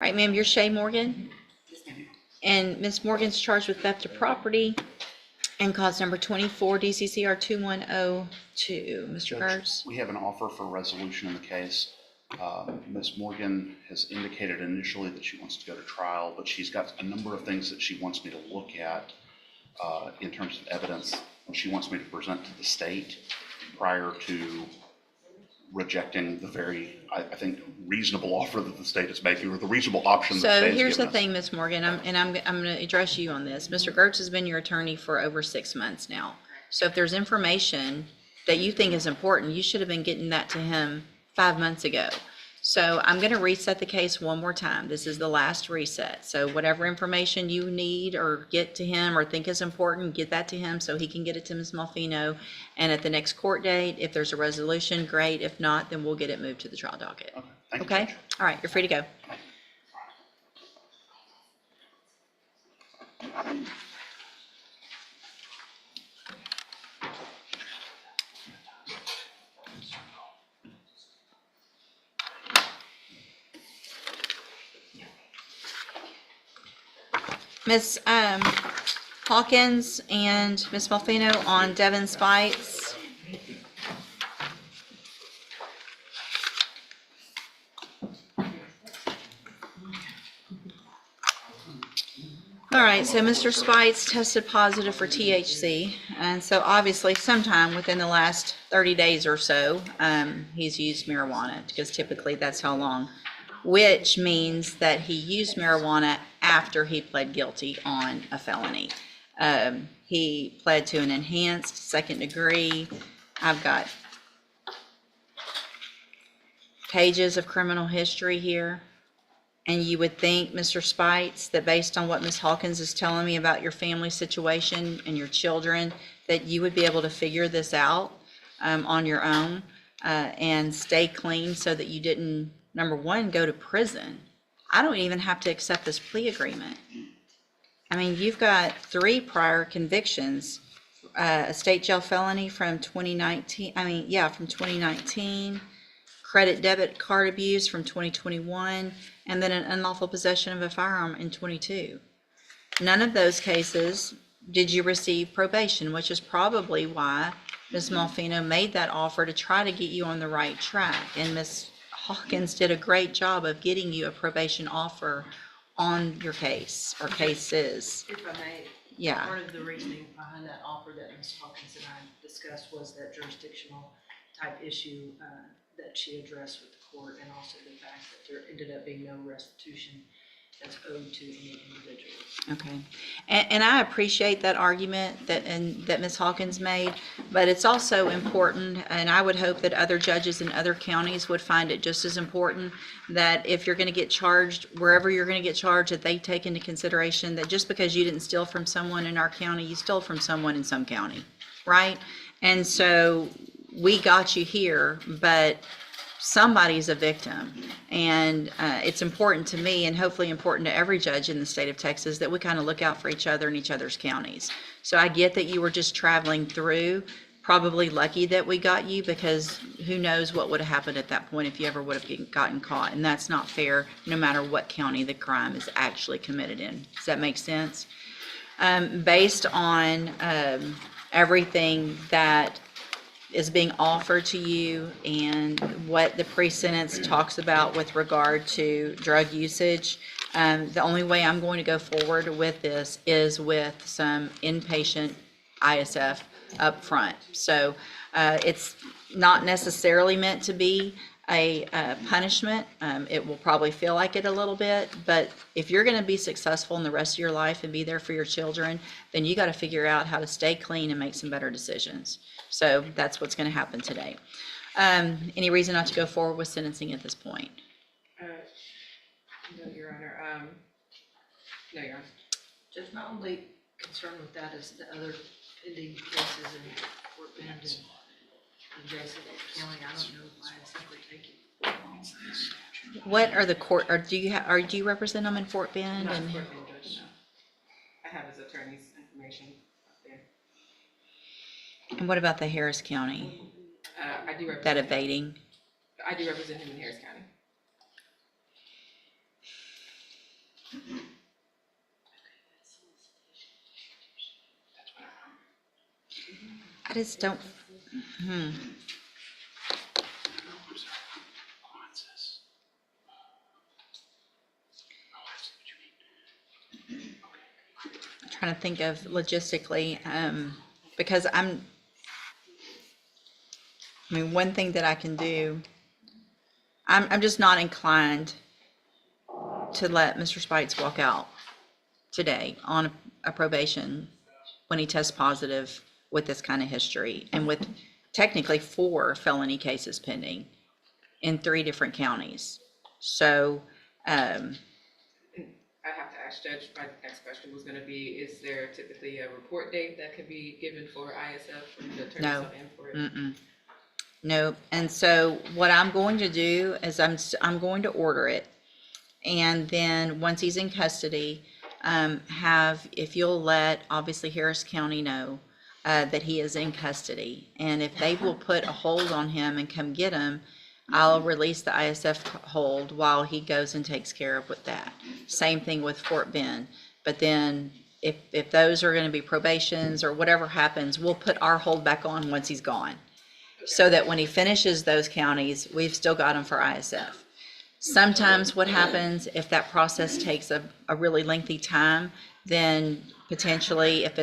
All right, ma'am, you're Shay Morgan, and Ms. Morgan's charged with theft of property and cause number 24 DCCR 2102. Mr. Judge, Gertz? we have an offer for resolution in the case. Ms. Morgan has indicated initially that she wants to go to trial, but she's got a number of things that she wants me to look at in terms of evidence. She wants me to present to the state prior to rejecting the very, I think, reasonable offer that the state is making, or the reasonable option that the So state has here's the given us. thing, Ms. Morgan, I'm going to address you on this. Mr. Gertz has been your attorney for over 6 months now. So if there's information that you think is important, you should have been getting that to him 5 months ago. So I'm going to reset the case one more time. This is the last reset. So whatever information you need or get to him or think is important, get that to him so he can get it to Ms. Malfino. And at the next court date, if there's a resolution, great. If not, then we'll get it moved to the trial docket. Okay, thank you, Okay? Judge. All right, you're free to go. Ms. Hawkins and Ms. Malfino on Devin Spites. All right, so Mr. Spites tested positive for THC, and so obviously sometime within the last 30 days or so, he's used marijuana, because typically that's how long, which means that he used marijuana after he pled guilty on a felony. He pled to an enhanced second degree. I've got pages of criminal history here. And you would think, Mr. Spites, that based on what Ms. Hawkins is telling me about your family situation and your children, that you would be able to figure this out on your own and stay clean so that you didn't, number one, go to prison. I don't even have to accept this plea agreement. I mean, you've got 3 prior convictions, a state jail felony from 2019, from 2019, credit debit card abuse from 2021, and then an unlawful possession of a firearm in 22. None of those cases did you receive probation, which is probably why Ms. Malfino made that offer to try to get you on the right track. And Ms. Hawkins did a great job of getting you a probation offer on your case or cases. If I may, Yeah. part of the reasoning behind that offer that Ms. Hawkins and I discussed was that jurisdictional type issue that she addressed with the court, and also the fact that there ended up being no restitution that's owed to any individual. Okay, and I appreciate that argument that Ms. Hawkins made, but it's also important, and I would hope that other judges in other counties would find it just as important, that if you're going to get charged, wherever you're going to get charged, that they take into consideration that just because you didn't steal from someone in our county, you stole from someone in some county, right? And so we got you here, but somebody's a victim, and it's important to me, and hopefully important to every judge in the state of Texas, that we kind of look out for each other in each other's counties. So I get that you were just traveling through, probably lucky that we got you, because who knows what would have happened at that point if you ever would have gotten caught, and that's not fair no matter what county the crime is actually committed in. Does that make sense? Based on everything that is being offered to you and what the pre-sentence talks about with regard to drug usage, the only way I'm going to go forward with this is with some inpatient ISF up front. So it's not necessarily meant to be a punishment. It will probably feel like it a little bit, but if you're going to be successful in the rest of your life and be there for your children, then you got to figure out how to stay clean and make some better decisions. So that's what's going to happen today. Any reason not to go forward with sentencing at this point? No, Your Honor. No, Your Honor. Just my only concern with that is the other pending cases in Fort Bend and adjacent county. I don't know why it's simply taking long. What are the court, or do you represent them in Fort Bend? Not And Fort Bend, Judge, no. I have his attorney's information up there. and what about the Harris County, I do represent that him. evading? I do represent him in Harris County. I just don't, I'm sorry. Hold on, sis. Oh, I see what you mean. Okay. trying to think of logistically, because I mean, one thing that I can do, I'm just not inclined to let Mr. Spites walk out today on a probation when he tests positive with this kind of history and with technically 4 felony cases pending in 3 different counties. So, I have to ask Judge, my next question was gonna be, is there typically a report date that could be given for ISF from the attorneys No. on in for it? no. And so what I'm going to do is I'm going to order it. And then once he's in custody, if you'll let obviously Harris County know that he is in custody. And if they will put a hold on him and come get him, I'll release the ISF hold while he goes and takes care of with that. Same thing with Fort Bend. But then if those are going to be probations or whatever happens, we'll put our hold back on once he's gone. So that when he finishes those counties, we've still got him for ISF. Sometimes what happens, if that process takes a really lengthy time, then potentially if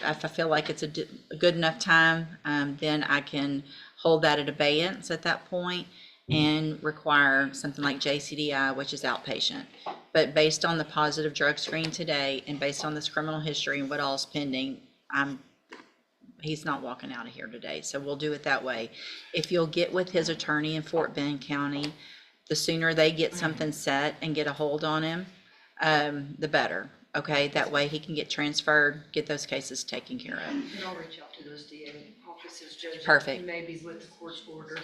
I feel like it's a good enough time, then I can hold that at abeyance at that point and require something like JCDI, which is outpatient. But based on the positive drug screen today and based on this criminal history and what all's pending, he's not walking out of here today. So we'll do it that way. If you'll get with his attorney in Fort Bend County, the sooner they get something set and get a hold on him, the better. Okay, that way he can get transferred, get those cases taken care of. And I'll reach out to those DA offices, judges. Perfect. Maybe with the court's order,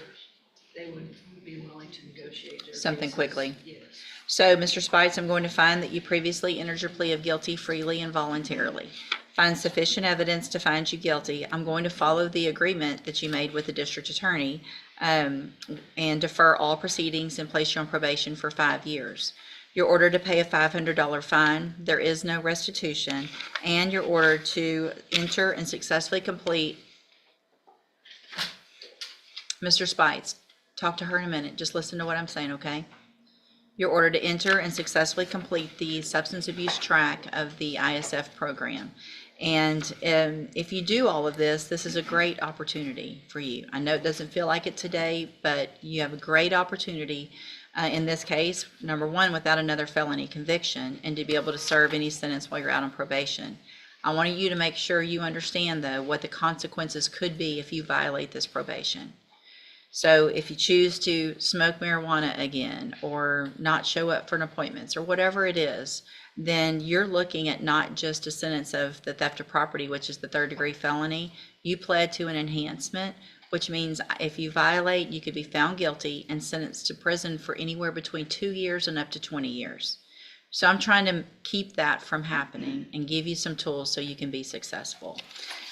they would be willing to negotiate their Something cases. quickly. Yes. So, Mr. Spites, I'm going to find that you previously entered your plea of guilty freely and voluntarily. Find sufficient evidence to find you guilty. I'm going to follow the agreement that you made with the district attorney and defer all proceedings and place you on probation for 5 years. You're ordered to pay a $500 fine. There is no restitution. And you're ordered to enter and successfully complete. Mr. Spites, talk to her in a minute. Just listen to what I'm saying, okay? You're ordered to enter and successfully complete the substance abuse track of the ISF program. And if you do all of this, this is a great opportunity for you. I know it doesn't feel like it today, but you have a great opportunity in this case, number one, without another felony conviction, and to be able to serve any sentence while you're out on probation. I want you to make sure you understand, though, what the consequences could be if you violate this probation. So if you choose to smoke marijuana again or not show up for an appointment or whatever it is, then you're looking at not just a sentence of the theft of property, which is the 3rd-degree felony. You pled to an enhancement, which means if you violate, you could be found guilty and sentenced to prison for anywhere between 2 years and up to 20 years. So I'm trying to keep that from happening and give you some tools so you can be successful.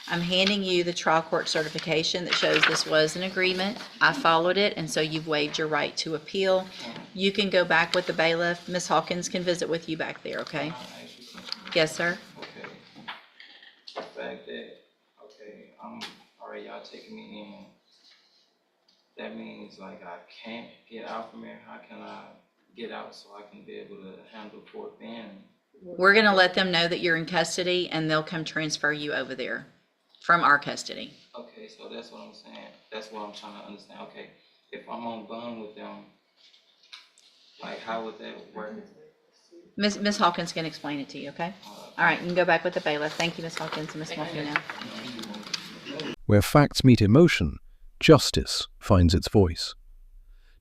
I'm handing you the trial court certification that shows this was an agreement. I followed it, and so you've waived your right to appeal. You can go back with the bailiff. Ms. Hawkins can visit with you back there, okay? Yes, sir? Okay. The fact that, all right, y'all taking me in, that means like I can't get out from here. How can I get out so I can be able to handle Fort Bend? We're gonna let them know that you're in custody, and they'll come transfer you over there from our custody. Okay, so that's what I'm saying. That's what I'm trying to understand. Okay, if I'm on bond with them, like how would that work? Ms. Hawkins can explain it to you, okay? All right, you can go back with the bailiff. Thank you, Ms. Hawkins and Ms. Murphy now. Where facts meet emotion, justice finds its voice.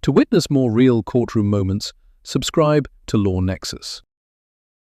To witness more real courtroom moments, subscribe to Law Nexus.